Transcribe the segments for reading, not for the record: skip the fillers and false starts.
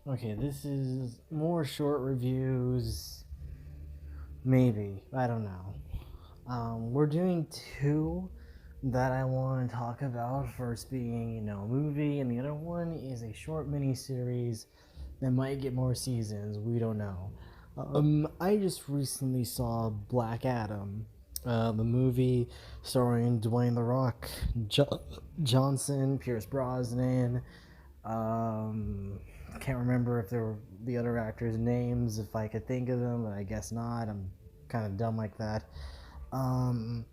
Okay, this is more short reviews. Maybe. I don't know. We're doing two that I want to talk about. First being, a movie, and the other one is a short mini series that might get more seasons. We don't know. I just recently saw Black Adam, the movie starring Dwayne the Rock Johnson, Pierce Brosnan. Can't remember if there were the other actors' names, if I could think of them, but I guess not. I'm kind of dumb like that. Um,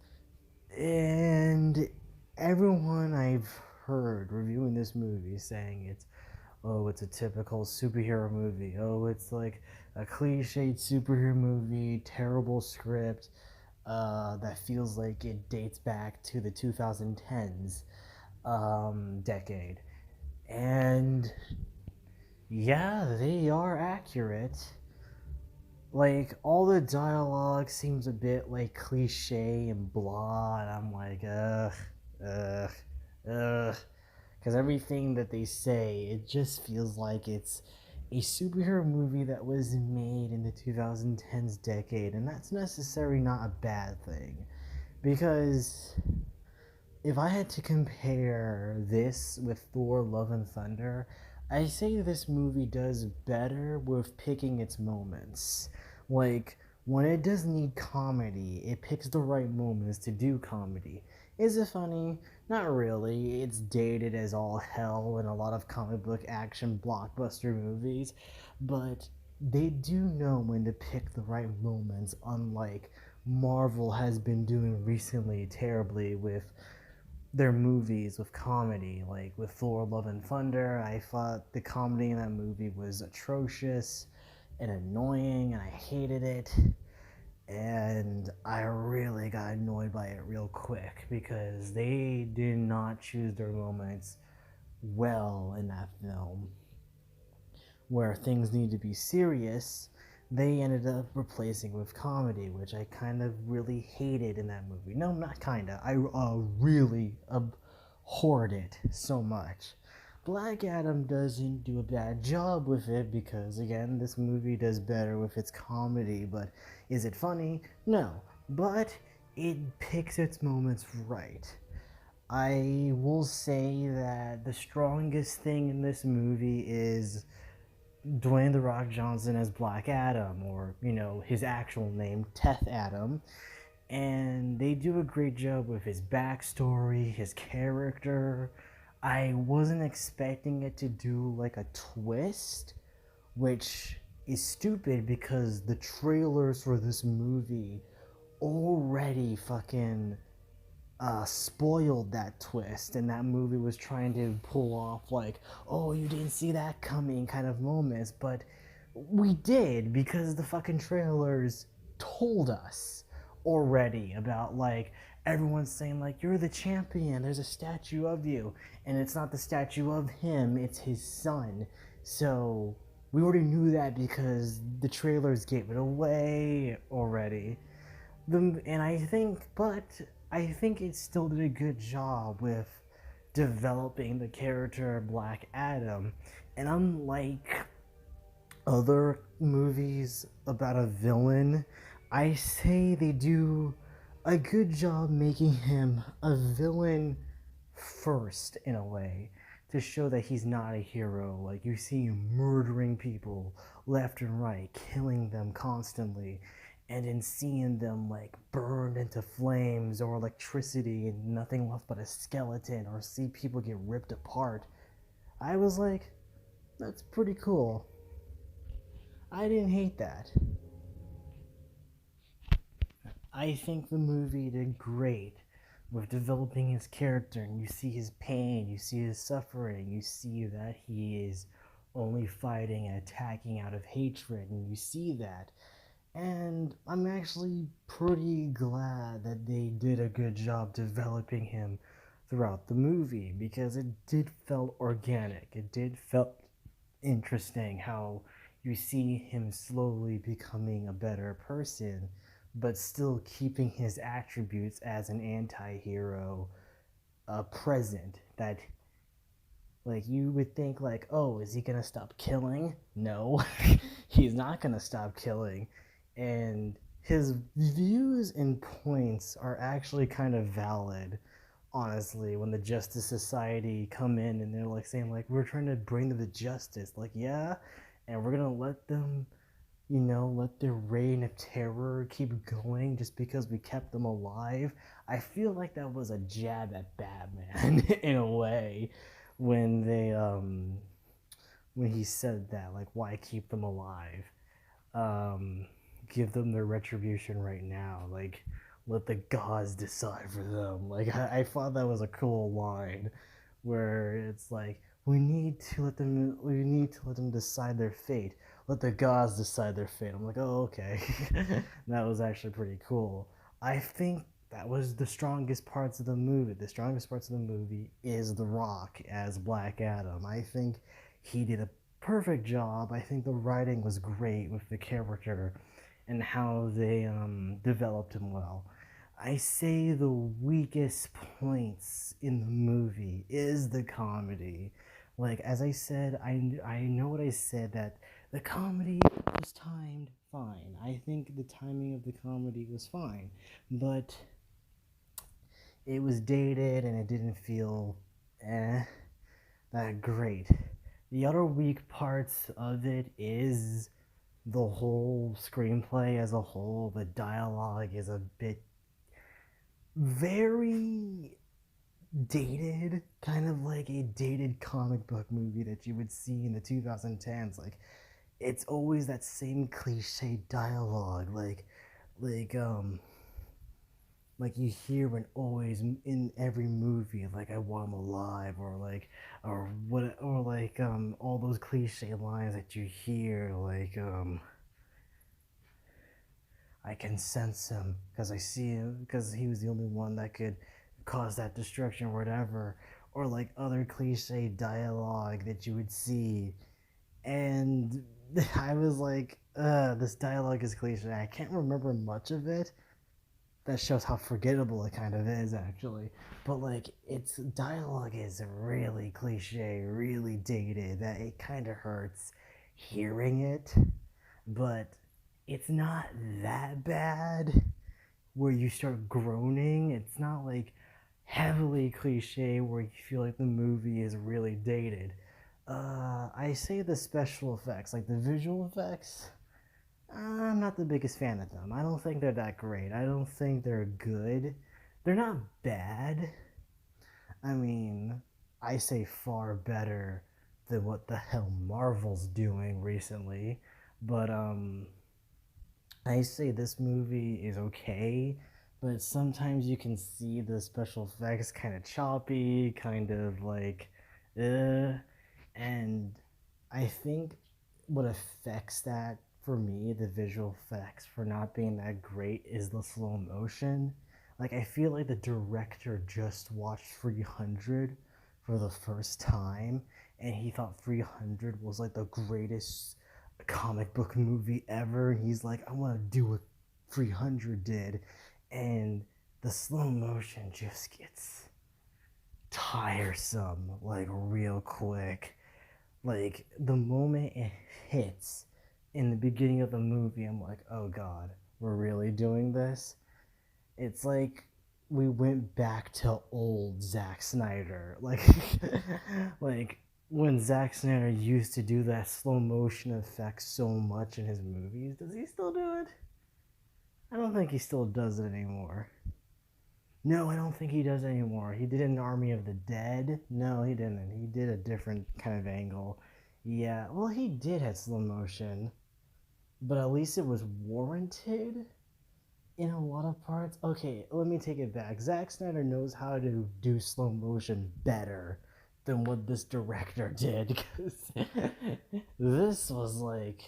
and everyone I've heard reviewing this movie saying it's a typical superhero movie. Oh, it's like a cliched superhero movie, terrible script, that feels like it dates back to the 2010s decade. And yeah, they are accurate. Like, all the dialogue seems a bit like cliche and blah, and I'm like, ugh, ugh. Because everything that they say, it just feels like it's a superhero movie that was made in the 2010s decade, and that's necessarily not a bad thing. Because if I had to compare this with Thor Love and Thunder, I say this movie does better with picking its moments. Like, when it does need comedy, it picks the right moments to do comedy. Is it funny? Not really. It's dated as all hell in a lot of comic book action blockbuster movies, but they do know when to pick the right moments, unlike Marvel has been doing recently terribly with their movies with comedy. Like with Thor Love and Thunder, I thought the comedy in that movie was atrocious and annoying, and I hated it. And I really got annoyed by it real quick because they did not choose their moments well in that film. Where things need to be serious, they ended up replacing with comedy, which I kind of really hated in that movie. No, not kinda. I really abhorred it so much. Black Adam doesn't do a bad job with it because, again, this movie does better with its comedy, but is it funny? No. But it picks its moments right. I will say that the strongest thing in this movie is Dwayne the Rock Johnson as Black Adam, or his actual name, Teth Adam, and they do a great job with his backstory, his character. I wasn't expecting it to do like a twist, which is stupid because the trailers for this movie already fucking spoiled that twist, and that movie was trying to pull off like, oh, you didn't see that coming kind of moments, but we did because the fucking trailers told us already about, like, everyone's saying like, you're the champion, there's a statue of you, and it's not the statue of him, it's his son. So we already knew that because the trailers gave it away already. And I think it still did a good job with developing the character of Black Adam. And unlike other movies about a villain, I say they do a good job making him a villain first, in a way, to show that he's not a hero. Like, you see him murdering people left and right, killing them constantly, and in seeing them like burned into flames or electricity and nothing left but a skeleton, or see people get ripped apart, I was like, that's pretty cool. I didn't hate that. I think the movie did great with developing his character, and you see his pain, you see his suffering, you see that he is only fighting and attacking out of hatred, and you see that. And I'm actually pretty glad that they did a good job developing him throughout the movie, because it did felt organic. It did felt interesting how you see him slowly becoming a better person, but still keeping his attributes as an anti-hero present. That, Like you would think like, oh, is he gonna stop killing? No, he's not gonna stop killing. And his views and points are actually kind of valid, honestly, when the Justice Society come in and they're like saying like we're trying to bring them the justice. Like, yeah, and we're gonna let them, let their reign of terror keep going just because we kept them alive. I feel like that was a jab at Batman in a way when when he said that, like, why keep them alive? Um, Give them their retribution right now. Like, let the gods decide for them. Like, I thought that was a cool line, where it's like we need to let them decide their fate. Let the gods decide their fate. I'm like, oh, okay. That was actually pretty cool. I think that was the strongest parts of the movie. The strongest parts of the movie is The Rock as Black Adam. I think he did a perfect job. I think the writing was great with the character and how they developed him well. I say the weakest points in the movie is the comedy. Like, as I said, I know what I said, that the comedy was timed fine. I think the timing of the comedy was fine, but it was dated and it didn't feel eh, that great. The other weak parts of it is the whole screenplay as a whole. The dialogue is a bit very dated, kind of like a dated comic book movie that you would see in the 2010s. Like, it's always that same cliche dialogue, like um like you hear in always in every movie, like I want him alive, or like, or what, or like all those cliche lines that you hear, like I can sense him because I see him because he was the only one that could cause that destruction or whatever, or like other cliche dialogue that you would see. And I was like, this dialogue is cliche. I can't remember much of it. That shows how forgettable it kind of is, actually. But like, its dialogue is really cliche, really dated, that it kind of hurts hearing it. But it's not that bad where you start groaning. It's not like heavily cliche where you feel like the movie is really dated. I say the special effects, like the visual effects, I'm not the biggest fan of them. I don't think they're that great. I don't think they're good. They're not bad. I mean, I say far better than what the hell Marvel's doing recently. But I say this movie is okay, but sometimes you can see the special effects kind of choppy, kind of like, and I think what affects that for me, the visual effects for not being that great, is the slow motion. Like, I feel like the director just watched 300 for the first time, and he thought 300 was like the greatest comic book movie ever. And he's like, I want to do what 300 did. And the slow motion just gets tiresome, like, real quick. Like, the moment it hits in the beginning of the movie, I'm like, oh god, we're really doing this? It's like we went back to old Zack Snyder. Like, like when Zack Snyder used to do that slow motion effect so much in his movies. Does he still do it? I don't think he still does it anymore. No, I don't think he does anymore. He did an Army of the Dead. No, he didn't. He did a different kind of angle. Yeah, well, he did have slow motion, but at least it was warranted in a lot of parts. Okay, let me take it back. Zack Snyder knows how to do slow motion better than what this director did, because this was like,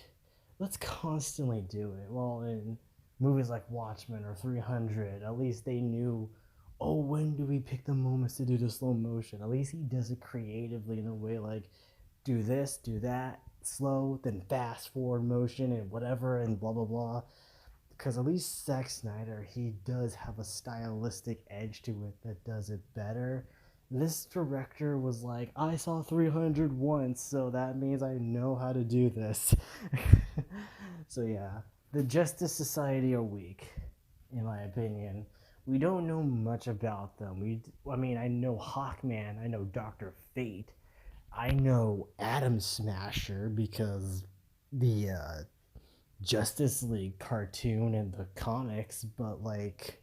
let's constantly do it. Well, in movies like Watchmen or 300, at least they knew, oh, when do we pick the moments to do the slow motion? At least he does it creatively in a way like, do this, do that, slow, then fast forward motion and whatever, and blah blah blah. Because at least Zack Snyder, he does have a stylistic edge to it that does it better. this director was like, I saw 300 once, so that means I know how to do this. So yeah, the Justice Society are weak, in my opinion. We don't know much about them. I mean, I know Hawkman, I know Doctor Fate, I know Atom Smasher because the Justice League cartoon and the comics, but like,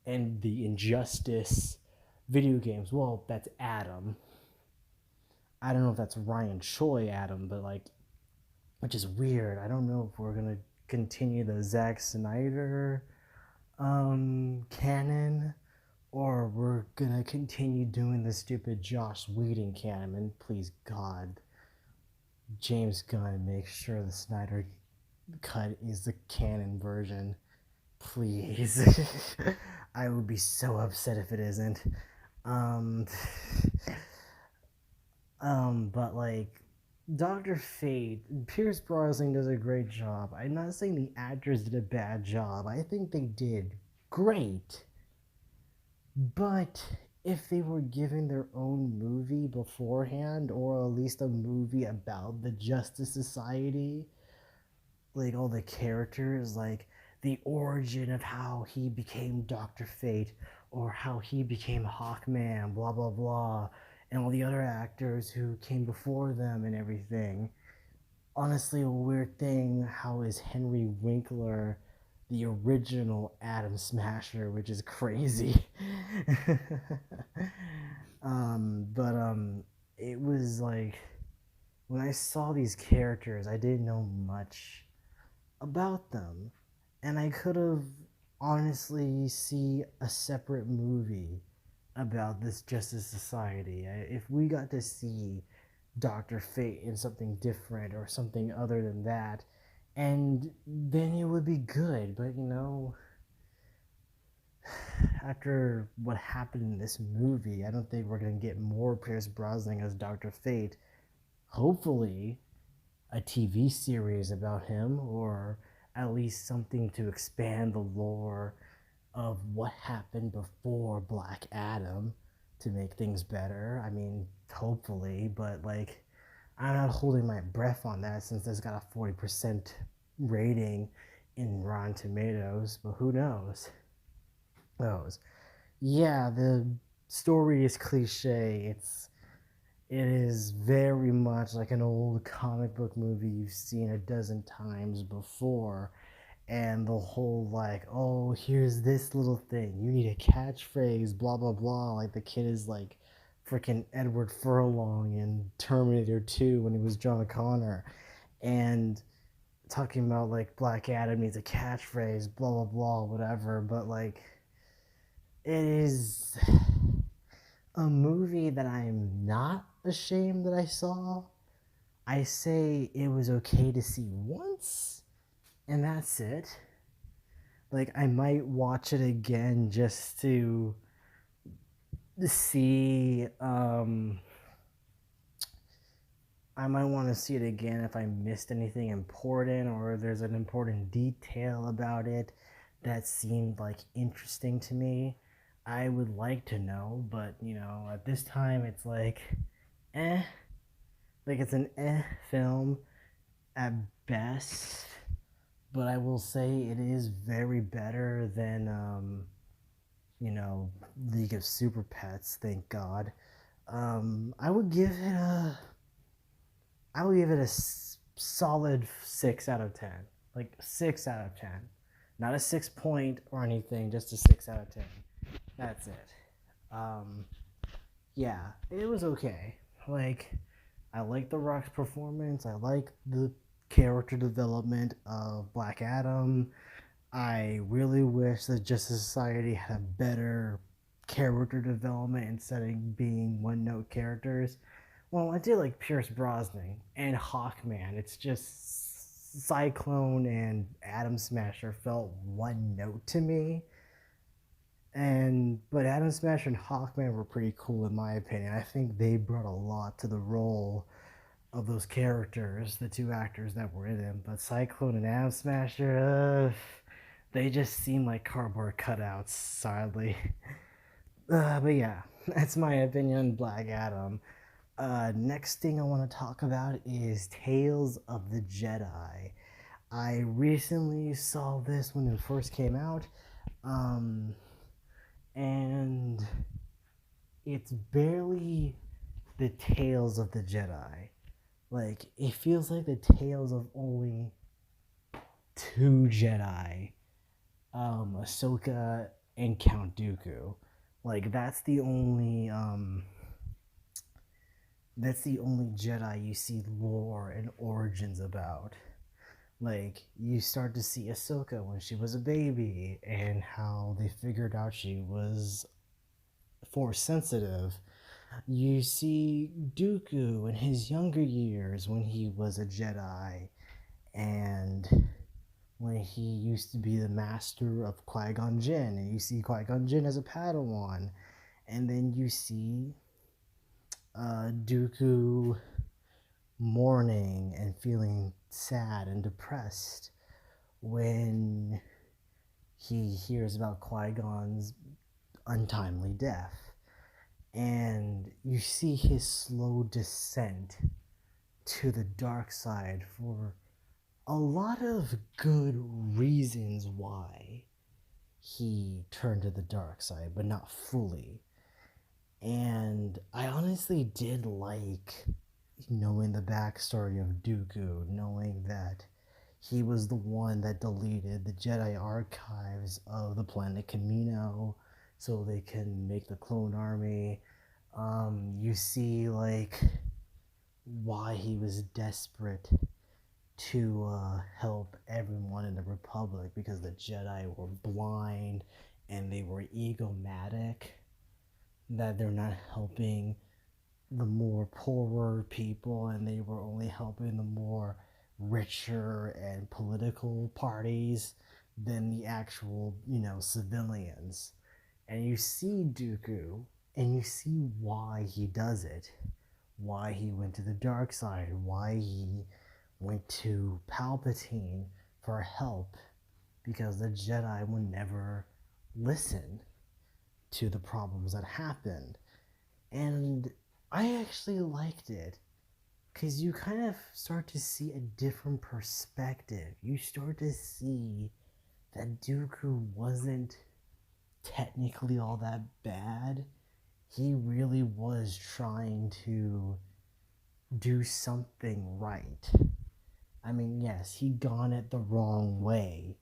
and the Injustice video games. Well, that's Adam. I don't know if that's Ryan Choi Adam, but like, which is weird. I don't know if we're gonna continue the Zack Snyder canon, or we're gonna continue doing the stupid Joss Whedon canon. And please God, James Gunn, make sure the Snyder cut is the canon version. Please. I would be so upset if it isn't. Um, but like Doctor Fate, Pierce Brosnan does a great job. I'm not saying the actors did a bad job. I think they did great. But if they were given their own movie beforehand, or at least a movie about the Justice Society, like all the characters, like the origin of how he became Doctor Fate, or how he became Hawkman, blah blah blah, and all the other actors who came before them and everything. Honestly, a weird thing how is Henry Winkler the original Atom Smasher, which is crazy. But it was like when I saw these characters, I didn't know much about them, and I could have honestly see a separate movie about this Justice Society. If we got to see Doctor Fate in something different or something other than that, and then it would be good. But after what happened in this movie, I don't think we're gonna get more Pierce Brosnan as Doctor Fate. Hopefully, a TV series about him, or at least something to expand the lore of what happened before Black Adam to make things better. I mean, hopefully, but like, I'm not holding my breath on that since it's got a 40% rating in Rotten Tomatoes, but who knows? Who knows? Yeah, the story is cliche. It is very much like an old comic book movie you've seen a dozen times before. And the whole, like, oh, here's this little thing. You need a catchphrase, blah, blah, blah. Like, the kid is like freaking Edward Furlong in Terminator 2 when he was John Connor. And talking about, like, Black Adam needs a catchphrase, blah, blah, blah, whatever. But, like, it is a movie that I'm not ashamed that I saw. I say it was okay to see once, and that's it. Like, I might watch it again just to see. I might want to see it again if I missed anything important, or there's an important detail about it that seemed like interesting to me. I would like to know, but at this time it's like, eh. Like, it's an film at best, but I will say it is very better than League of Super Pets. Thank God. I would give it a solid 6 out of 10. Like 6 out of 10, not a 6 point or anything, just a 6 out of 10. That's it. Um, yeah, it was okay. Like, I like The Rock's performance. I like the character development of Black Adam. I really wish that Justice Society had a better character development instead of being one note characters. Well, I did like Pierce Brosnan and Hawkman. It's just Cyclone and Atom Smasher felt one note to me. But Atom Smasher and Hawkman were pretty cool in my opinion. I think they brought a lot to the role of those characters, the two actors that were in it. But Cyclone and Atom Smasher, they just seem like cardboard cutouts, sadly. But yeah, That's my opinion on Black Adam. Next thing I want to talk about is Tales of the Jedi. I recently saw this when it first came out, um, and it's barely the Tales of the Jedi. Like, it feels like the tales of only two Jedi, Ahsoka and Count Dooku. Like, that's the only Jedi you see lore and origins about. Like, you start to see Ahsoka when she was a baby and how they figured out she was force sensitive. You see Dooku in his younger years when he was a Jedi and when he used to be the master of Qui-Gon Jinn, and you see Qui-Gon Jinn as a Padawan, and then you see Dooku mourning and feeling sad and depressed when he hears about Qui-Gon's untimely death. And you see his slow descent to the dark side for a lot of good reasons why he turned to the dark side, but not fully. And I honestly did like knowing the backstory of Dooku, knowing that he was the one that deleted the Jedi archives of the planet Camino so they can make the clone army. You see, like, why he was desperate to help everyone in the Republic because the Jedi were blind and they were egomatic, that they're not helping the more poorer people and they were only helping the more richer and political parties than the actual, civilians. And you see Dooku and you see why he does it, why he went to the dark side, why he went to Palpatine for help, because the Jedi would never listen to the problems that happened. And I actually liked it because you kind of start to see a different perspective. You start to see that Dooku wasn't technically all that bad. He really was trying to do something right. I mean, yes, he'd gone it the wrong way,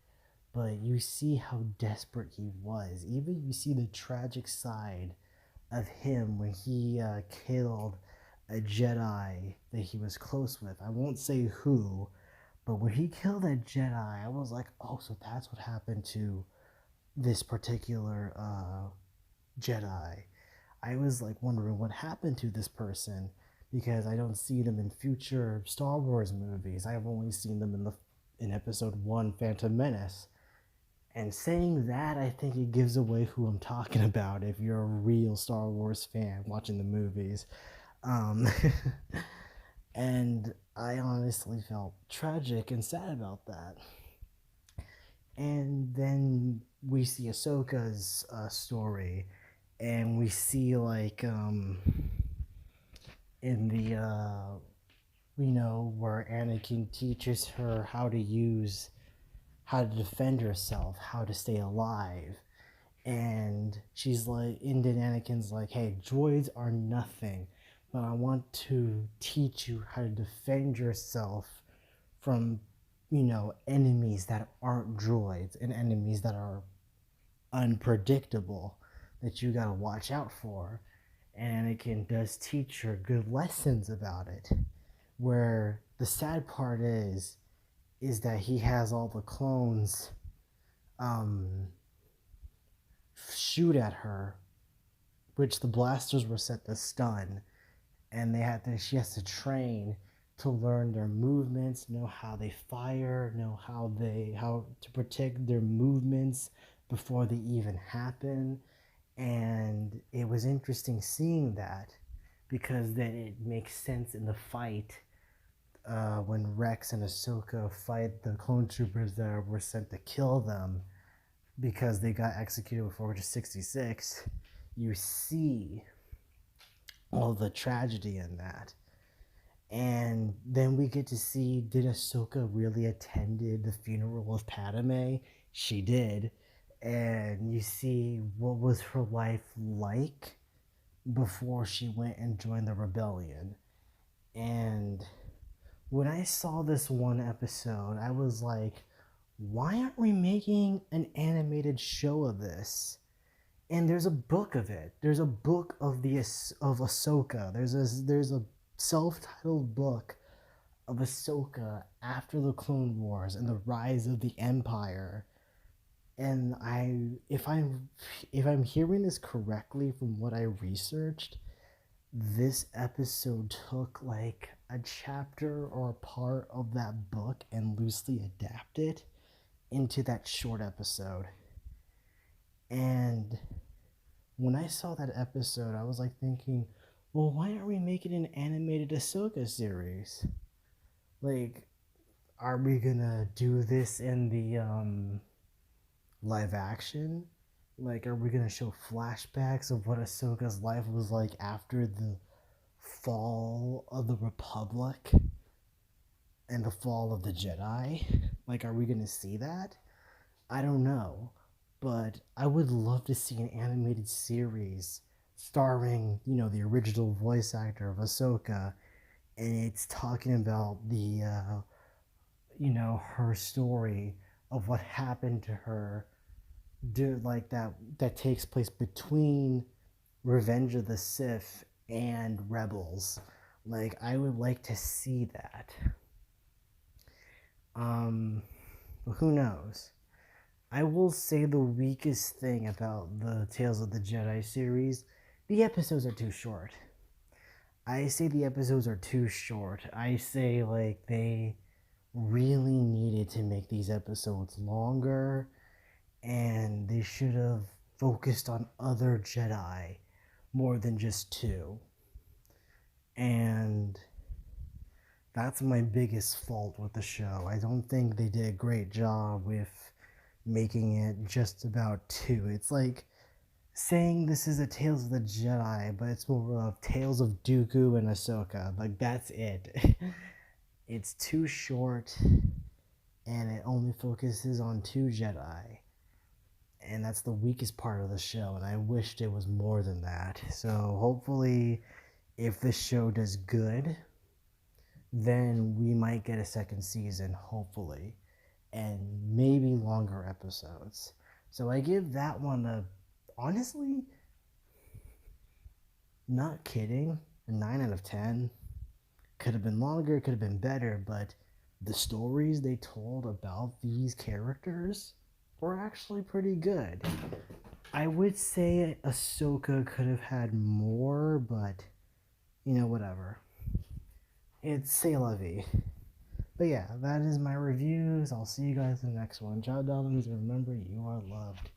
but you see how desperate he was. Even you see the tragic side of him when he killed a Jedi that he was close with. I won't say who, but when he killed that Jedi, I was like, oh, so that's what happened to this particular Jedi. I was like wondering what happened to this person because I don't see them in future Star Wars movies. I've only seen them in Episode 1, Phantom Menace. And saying that, I think it gives away who I'm talking about if you're a real Star Wars fan watching the movies. Um, and I honestly felt tragic and sad about that. And then we see Ahsoka's story, and we see, like, in the, where Anakin teaches her how to defend herself, how to stay alive. And she's like, and then Anakin's like, hey, droids are nothing, but I want to teach you how to defend yourself from, enemies that aren't droids and enemies that are unpredictable that you gotta watch out for. And Anakin does teach her good lessons about it. Where the sad part is that he has all the clones um, shoot at her, which the blasters were set to stun, and she has to train to learn their movements, know how they fire, know how to protect their movements before they even happen. And it was interesting seeing that because then it makes sense in the fight when Rex and Ahsoka fight the clone troopers that were sent to kill them because they got executed with Order 66. You see all the tragedy in that. And then we get to see, did Ahsoka really attended the funeral of Padme? She did. And you see what was her life like before she went and joined the rebellion. And when I saw this one episode, I was like, why aren't we making an animated show of this? And there's a book of it. There's a book of Ahsoka. There's a self-titled book of Ahsoka after the Clone Wars and the rise of the Empire. And if I'm hearing this correctly from what I researched, this episode took like a chapter or a part of that book and loosely adapted into that short episode. And when I saw that episode, I was like thinking, well, why aren't we making an animated Ahsoka series? Like, are we gonna do this in the live action? Like, are we gonna show flashbacks of what Ahsoka's life was like after the fall of the Republic and the fall of the Jedi? Like, are we gonna see that? I don't know, but I would love to see an animated series starring, the original voice actor of Ahsoka, and it's talking about her story of what happened to her, like that takes place between Revenge of the Sith and Rebels. Like, I would like to see that. But who knows? I will say the weakest thing about the Tales of the Jedi series, the episodes are too short. I say the episodes are too short. I say like they really needed to make these episodes longer, and they should have focused on other Jedi more than just two. And that's my biggest fault with the show. I don't think they did a great job with making it just about two. It's like saying this is a Tales of the Jedi, but it's more of Tales of Dooku and Ahsoka. Like, that's it. It's too short, and it only focuses on two Jedi. And that's the weakest part of the show, and I wished it was more than that. So hopefully, if this show does good, then we might get a second season, hopefully, and maybe longer episodes. So I give that one honestly, not kidding, a 9 out of 10. Could have been longer, could have been better, but the stories they told about these characters were actually pretty good. I would say Ahsoka could have had more, but whatever. It's c'est la vie. But yeah, that is my reviews. I'll see you guys in the next one. Ciao, darlings. Remember, you are loved.